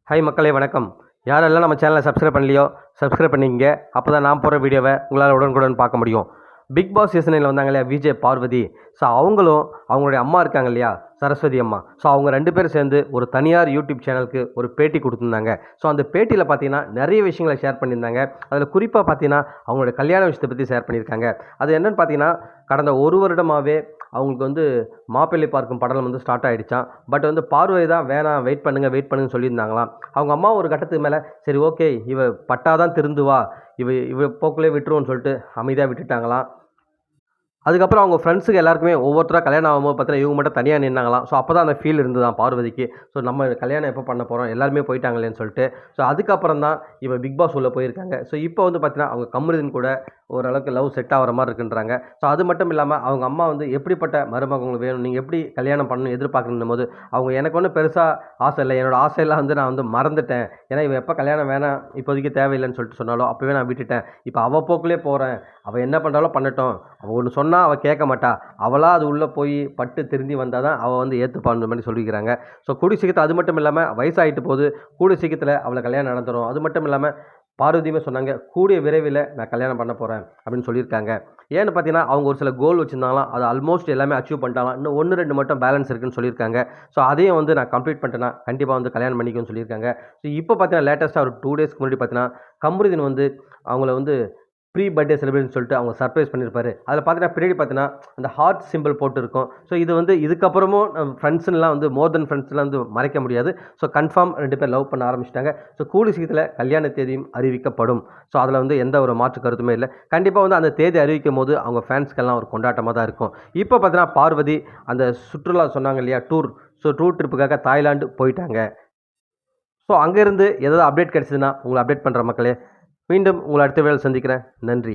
Hi மக்களே வணக்கம். யாரெல்லாம் நம்ம சேனலை சப்ஸ்கிரைப் பண்ணலையோ சப்ஸ்கிரைப் பண்ணிக்கங்க. அப்போ தான் நான் போகிற வீடியோவை உங்களால் உடனுக்குடன் பார்க்க முடியும். பிக் பாஸ் சீசனில் வந்தாங்க இல்லையா விஜய் பார்வதி. ஸோ அவங்களும் அவங்களுடைய அம்மா இருக்காங்க இல்லையா சரஸ்வதி அம்மா. ஸோ அவங்க 2 பேரும் சேர்ந்து ஒரு தனியார் யூடியூப் சேனலுக்கு ஒரு பேட்டி கொடுத்துருந்தாங்க. ஸோ அந்த பேட்டியில் பார்த்தீங்கன்னா நிறைய விஷயங்களை ஷேர் பண்ணியிருந்தாங்க. அதில் குறிப்பாக பார்த்தீங்கன்னா அவங்களுடைய கல்யாண விஷயத்தை பற்றி ஷேர் பண்ணியிருக்காங்க. அது என்னென்னு பார்த்தீங்கன்னா கடந்த ஒரு வருடமாகவே அவங்களுக்கு வந்து மாப்பிள்ளை பார்க்கும் படலம் வந்து ஸ்டார்ட் ஆகிடுச்சான். பட் வந்து பார்வதி தான் வேணாம் வெயிட் பண்ணுங்கன்னு சொல்லியிருந்தாங்களாம். அவங்க அம்மா ஒரு கட்டத்துக்கு மேலே சரி ஓகே இவ பட்டாதான் திருந்துவா, இவ போக்குள்ளே விட்டுருவோன்னு சொல்லிட்டு அமைதியாக விட்டுட்டாங்களாம். அதுக்கப்புறம் அவங்க ஃப்ரெண்ட்ஸுக்கு எல்லாருக்குமே ஒவ்வொருத்தராக கல்யாணம் ஆகும்போது பார்த்தீங்கன்னா இவங்க மட்டும் தனியாக நின்னாங்களாம். ஸோ அப்போ தான் அந்த ஃபீல் இருந்ததான் பார்வதிக்கு. ஸோ நம்ம கல்யாணம் எப்போ பண்ண போகிறோம், எல்லாருமே போயிட்டாங்களேன்னு சொல்லிட்டு. ஸோ அதுக்கப்புறம் தான் இவ பிக் பாஸ் உள்ள போயிருக்காங்க. ஸோ இப்போ வந்து பார்த்தீங்கன்னா அவங்க கமருதீன் கூட ஓரளவுக்கு லவ் செட் ஆகிற மாதிரி இருக்குன்றாங்க. ஸோ அது மட்டும் இல்லாமல் அவங்க அம்மா வந்து எப்படிப்பட்ட மருமகங்கள் வேணும், நீங்கள் எப்படி கல்யாணம் பண்ணணும் எதிர்பார்க்கணும் போது அவங்க எனக்கு ஒன்றும் பெருசாக ஆசை இல்லை, என்னோடய ஆசையெல்லாம் வந்து நான் வந்து மறந்துட்டேன். ஏன்னா இவ எப்போ கல்யாணம் வேணாம் இப்போதைக்கு தேவையில்லைன்னு சொல்லிட்டு சொன்னாலும் அப்போவே நான் விட்டுட்டேன். இப்போ அவள் போக்குள்ளே போகிறேன், அவள் என்ன பண்ணுறாலும் பண்ணட்டும். அவள் ஒன்று சொன்னால் அவள் கேட்க மாட்டா, அவளாக அது உள்ளே போய் பட்டு திருந்தி வந்தால் தான் அவள் வந்து ஏற்றுப்பான்ற மாதிரி சொல்லிக்கிறாங்க. ஸோ கூடிய சீக்கிரத்தில் அது மட்டும் இல்லாமல் வயசாகிட்டு போது கூடிய சீக்கிரத்தில் அவளை கல்யாணம் நடந்துடும். அது மட்டும் இல்லாமல் பார்வதியுமே சொன்னாங்க கூடிய விரைவில் நான் கல்யாணம் பண்ண போகிறேன் அப்படின்னு சொல்லியிருக்காங்க. ஏன்னு பார்த்தீங்கன்னா அவங்க ஒரு சில கோல் வச்சுருந்தாங்களாம், அது ஆல்மோஸ்ட் எல்லாமே அச்சீவ் பண்ணிட்டாங்களாம். இன்னும் 1, 2 மட்டும் பேலன்ஸ் இருக்குன்னு சொல்லியிருக்காங்க. ஸோ அதையும் வந்து நான் கம்ப்ளீட் பண்ணிட்டேன்னா கண்டிப்பாக வந்து கல்யாணம் பண்ணிக்கும்னு சொல்லியிருக்காங்க. ஸோ இப்போ பார்த்தீங்கன்னா லேட்டஸ்ட்டாக ஒரு 2 டேஸ்க்கு முன்னாடி பார்த்தீங்கன்னா கமருதீன் வந்து அவங்கள வந்து ப்ரீ பர்த்டே செலிப்ரேஷன் சொல்லிட்டு அவங்க சர்ப்ரைஸ் பண்ணியிருப்பாரு. அதில் பார்த்தீங்கன்னா பின்னாடி பார்த்தீங்கன்னா அந்த ஹார்ட் சிம்பிள் போட்டு இருக்கும். ஸோ இது வந்து இதுக்கப்புறமும் ஃப்ரெண்ட்ஸ்லாம் வந்து மோர் தென் ஃப்ரெண்ட்ஸ்லாம் வந்து மறைக்க முடியாது. ஸோ கன்ஃபார்ம் 2 பேர் லவ் பண்ண ஆரம்பிச்சிட்டாங்க. ஸோ கூடிய சீக்கிரத்தில் கல்யாண தேதியும் அறிவிக்கப்படும். ஸோ அதில் வந்து எந்த ஒரு மாற்று கருத்துமே இல்லை. கண்டிப்பாக வந்து அந்த தேதி அறிவிக்கும் போது அவங்க ஃபேன்ஸ்க்கெல்லாம் ஒரு கொண்டாட்டமாக தான் இருக்கும். இப்போ பார்த்தீங்கன்னா பார்வதி அந்த சுற்றுலா சொன்னாங்க இல்லையா டூர், ஸோ டூர் ட்ரிப்புக்காக தாய்லாந்து போயிட்டாங்க. ஸோ அங்கேருந்து ஏதாவது அப்டேட் கிடச்சிதுன்னா உங்களை அப்டேட் பண்ணுற மக்களே. மீண்டும் உங்களை அடுத்த வேளை சந்திக்கிறேன். நன்றி.